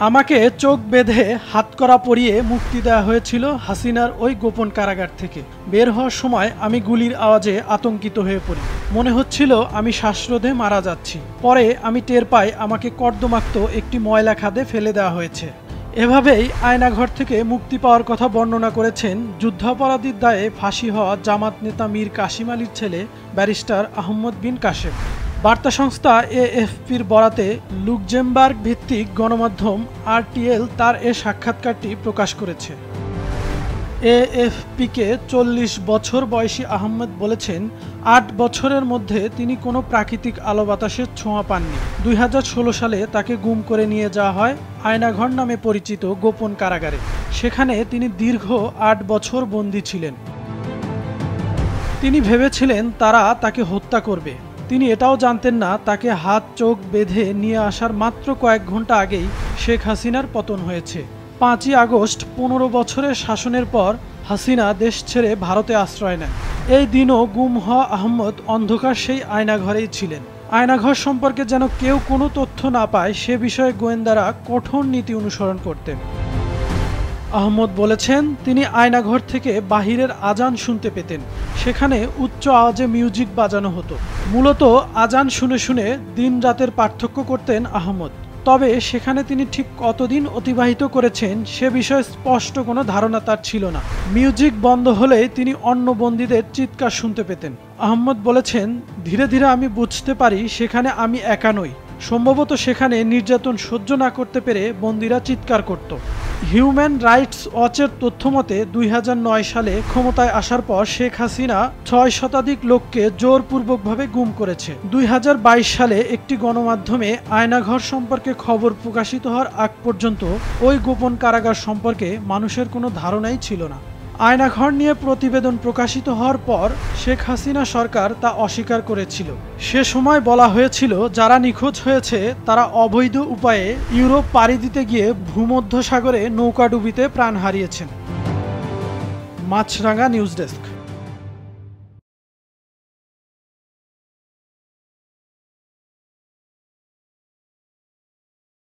আমাকে চোখ বেঁধে হাতকড়া পরিয়ে মুক্তি দেওয়া হয়েছিল হাসিনার ওই গোপন কারাগার থেকে। বের হওয়ার সময় আমি গুলির আওয়াজে আতঙ্কিত হয়ে পড়ি। মনে হচ্ছিল আমি শ্বাসরোধে মারা যাচ্ছি। পরে আমি টের পাই আমাকে কর্দমাক্ত একটি ময়লা খাদে ফেলে দেওয়া হয়েছে। এভাবেই আয়নাঘর থেকে মুক্তি পাওয়ার কথা বর্ণনা করেছেন যুদ্ধাপরাধীর দায়ে ফাঁসি হওয়া জামাত নেতা মীর কাসিম আলীর ছেলে ব্যারিস্টার আহমদ বিন কাশেম। বার্তা সংস্থা এএফপির বরাতে লুক্সেমবার্গ ভিত্তিক গণমাধ্যম আরটিএল তার এ সাক্ষাৎকারটি প্রকাশ করেছে। এএফপিকে ৪০ বছর বয়সী আহমদ বলেছেন, ৮ বছরের মধ্যে তিনি কোনো প্রাকৃতিক আলো বাতাসের ছোঁয়া পাননি। ২০১৬ সালে তাকে গুম করে নিয়ে যাওয়া হয় আয়নাঘর নামে পরিচিত গোপন কারাগারে। সেখানে তিনি দীর্ঘ ৮ বছর বন্দী ছিলেন। তিনি ভেবেছিলেন তারা তাকে হত্যা করবে। তিনি এটাও জানতেন না তাকে হাত চোখ বেঁধে নিয়ে আসার মাত্র কয়েক ঘন্টা আগেই শেখ হাসিনার পতন হয়েছে। ৫ই আগস্ট ১৫ বছরের শাসনের পর হাসিনা দেশ ছেড়ে ভারতে আশ্রয় নেন। এই দিনও গুম হওয়া আহমদ অন্ধকার সেই আয়নাঘরেই ছিলেন। আয়নাঘর সম্পর্কে যেন কেউ কোনো তথ্য না পায় সে বিষয়ে গোয়েন্দারা কঠোর নীতি অনুসরণ করতেন। আহমদ বলেছেন, তিনি আয়নাঘর থেকে বাহিরের আজান শুনতে পেতেন। সেখানে উচ্চ আওয়াজে মিউজিক বাজানো হতো। মূলত আজান শুনে শুনে দিন রাতের পার্থক্য করতেন আহমদ। তবে সেখানে তিনি ঠিক কতদিন অতিবাহিত করেছেন সে বিষয়ে স্পষ্ট কোনো ধারণা তার ছিল না। মিউজিক বন্ধ হলেই তিনি অন্য বন্দীদের চিৎকার শুনতে পেতেন। আহমদ বলেছেন, ধীরে ধীরে আমি বুঝতে পারি সেখানে আমি একা নই। সম্ভবত সেখানে নির্যাতন সহ্য না করতে পেরে বন্দীরা চিৎকার করত। হিউম্যান রাইটস ওয়াচের তথ্যমতে ২০০৯ সালে ক্ষমতায় আসার পর শেখ হাসিনা ৬ শতাধিক লোককে জোরপূর্বকভাবে গুম করেছে। ২০২২ সালে একটি গণমাধ্যমে আয়নাঘর সম্পর্কে খবর প্রকাশিত হওয়ার আগ পর্যন্ত ওই গোপন কারাগার সম্পর্কে মানুষের কোনো ধারণাই ছিল না। আয়নাঘর নিয়ে প্রতিবেদন প্রকাশিত হওয়ার পর শেখ হাসিনা সরকার তা অস্বীকার করেছিল। সে সময় বলা হয়েছিল যারা নিখোঁজ হয়েছে তারা অবৈধ উপায়ে ইউরোপ পাড়ি দিতে গিয়ে ভূমধ্যসাগরে নৌকাডুবিতে প্রাণ হারিয়েছেন। মাছরাঙা নিউজ ডেস্ক।